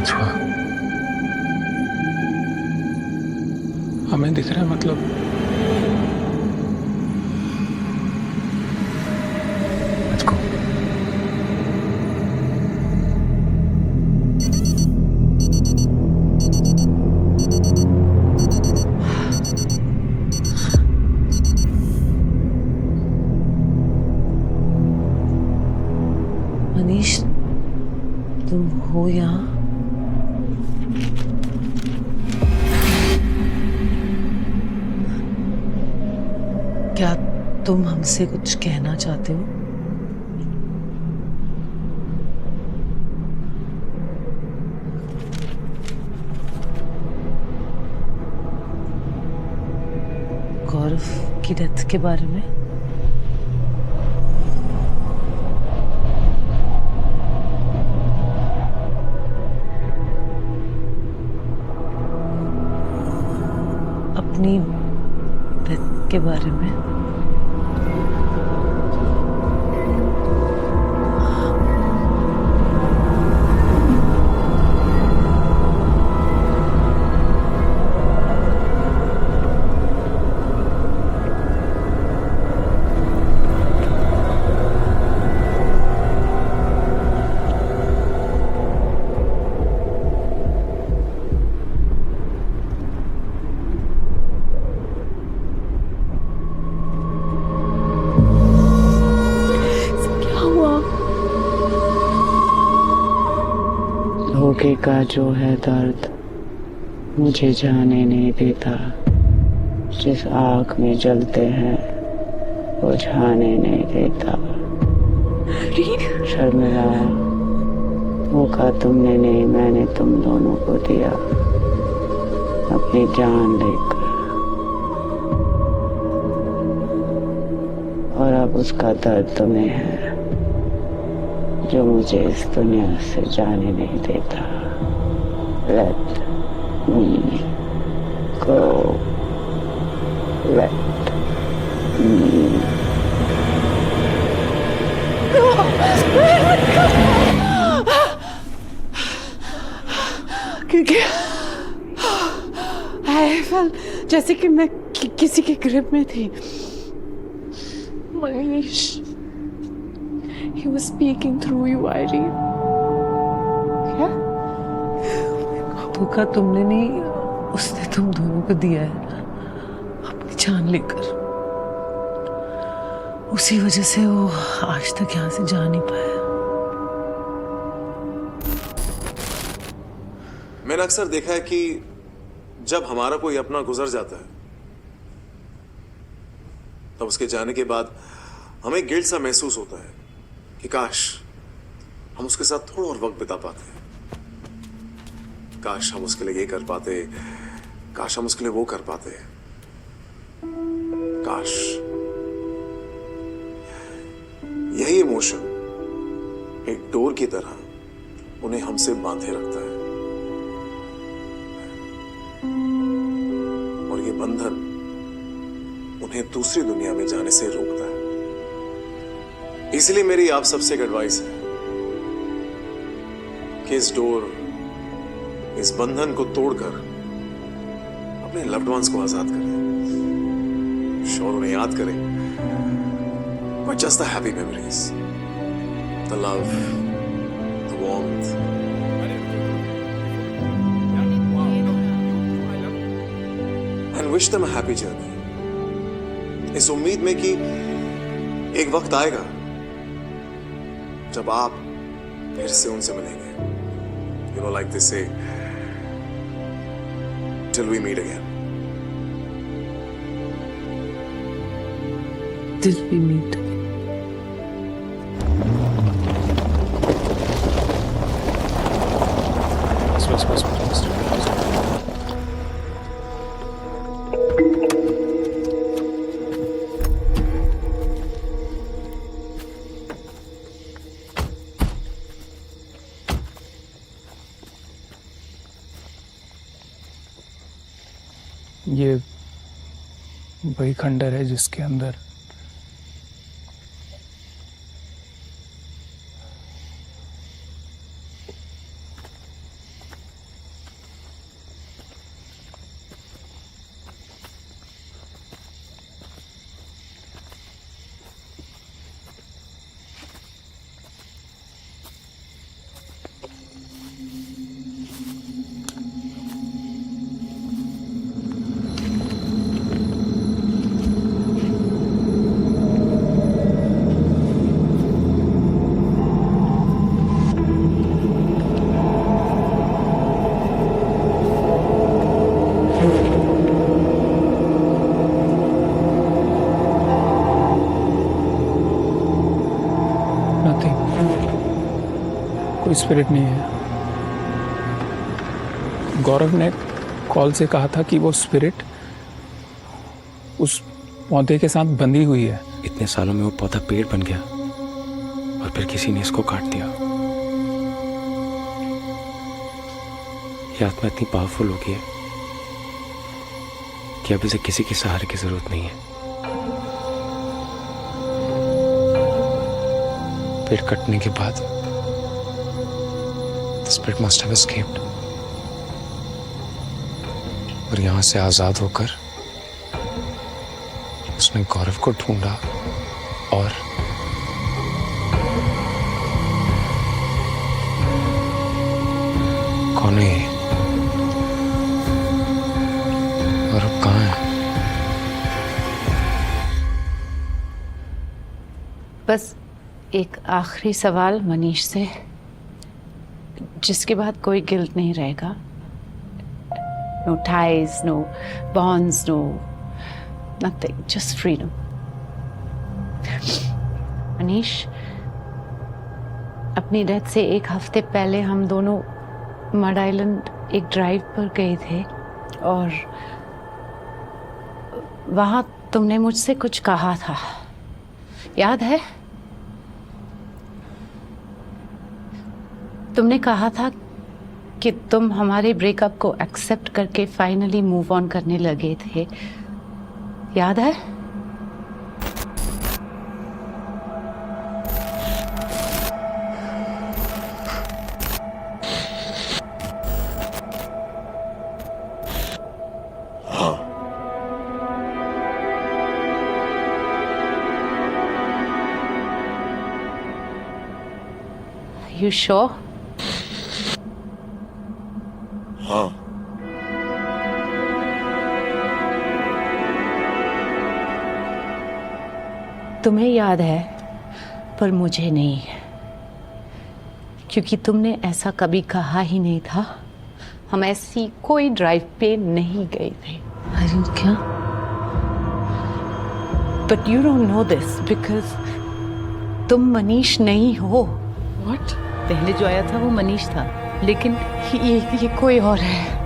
कुछ हुआ? हमें दिख रहा है मतलब मुझको। मनीष, तुम हो यहाँ? क्या तुम हमसे कुछ कहना चाहते हो? गौरव की डेथ के बारे में? अपनी डेथ के बारे में? धोखे का जो है दर्द मुझे जाने नहीं देता, जिस आग में जलते हैं वो जाने नहीं देता। शर्मिला, मौका तुमने नहीं, मैंने तुम दोनों को दिया अपनी जान लेकर, और अब उसका दर्द तुम्हें है जो मुझे इस दुनिया से जाने नहीं देता। Let me go. Let me क्योंकि I felt जैसे कि मैं किसी के ग्रिप में थी। Manish, he was speaking through you, Irene. क्या? धोखा तुमने नहीं, उसने तुम दोनों को दिया है अपनी जान लेकर। उसी वजह से वो आज तक यहाँ से जा नहीं पाया। मैंने अक्सर देखा है कि जब हमारा कोई अपना गुजर जाता है तब उसके जाने के बाद हमें गिल्ट सा महसूस होता है कि काश हम उसके साथ थोड़ा और वक्त बिता पाते, काश हम उसके लिए ये कर पाते, काश हम उसके लिए वो कर पाते, काश। यही इमोशन एक डोर की तरह उन्हें हमसे बांधे रखता है, और ये बंधन उन्हें दूसरी दुनिया में जाने से रोकता है। इसलिए मेरी आप सबसे एक एडवाइस है कि इस डोर, इस बंधन को तोड़कर अपने लव्ड वंस को आजाद करें। श्योर उन्हें याद करें, but just the happy memories, the love, the warmth. And wish them a happy journey, इस उम्मीद में कि एक वक्त आएगा जब आप फिर से उनसे मिलेंगे। You know, like they say, till we meet again. Till we meet again. बस। ये वही खंडर है जिसके अंदर कोई स्पिरिट नहीं है। गौरव ने कॉल से कहा था कि वो स्पिरिट उस पौधे के साथ बंधी हुई है। इतने सालों में वो पौधा पेड़ बन गया और फिर किसी ने इसको काट दिया। ये आत्मा इतनी पावरफुल हो गई है कि अब इसे किसी के सहारे की जरूरत नहीं है। पेड़ कटने के बाद the spirit must have escaped और यहां से आजाद होकर उसने गौरव को ढूंढा और कौन है ये? और अब कहाँ है? बस एक आखिरी सवाल मनीष से, जिसके बाद कोई गिल्ट नहीं रहेगा। No ties, no bonds, no nothing, just freedom. Manish, अपनी डेथ से एक हफ्ते पहले हम दोनों मड आइलैंड एक ड्राइव पर गए थे और वहां तुमने मुझसे कुछ कहा था, याद है? तुमने कहा था कि तुम हमारे ब्रेकअप को एक्सेप्ट करके फाइनली मूव ऑन करने लगे थे, याद है? You sure? हाँ। तुम्हें याद है पर मुझे नहीं, क्योंकि तुमने ऐसा कभी कहा ही नहीं था। हम ऐसी कोई ड्राइव पे नहीं गए थे। अरे क्या? But you don't know this because तुम मनीष नहीं हो। What? पहले जो आया था वो मनीष था, लेकिन ये कोई और है।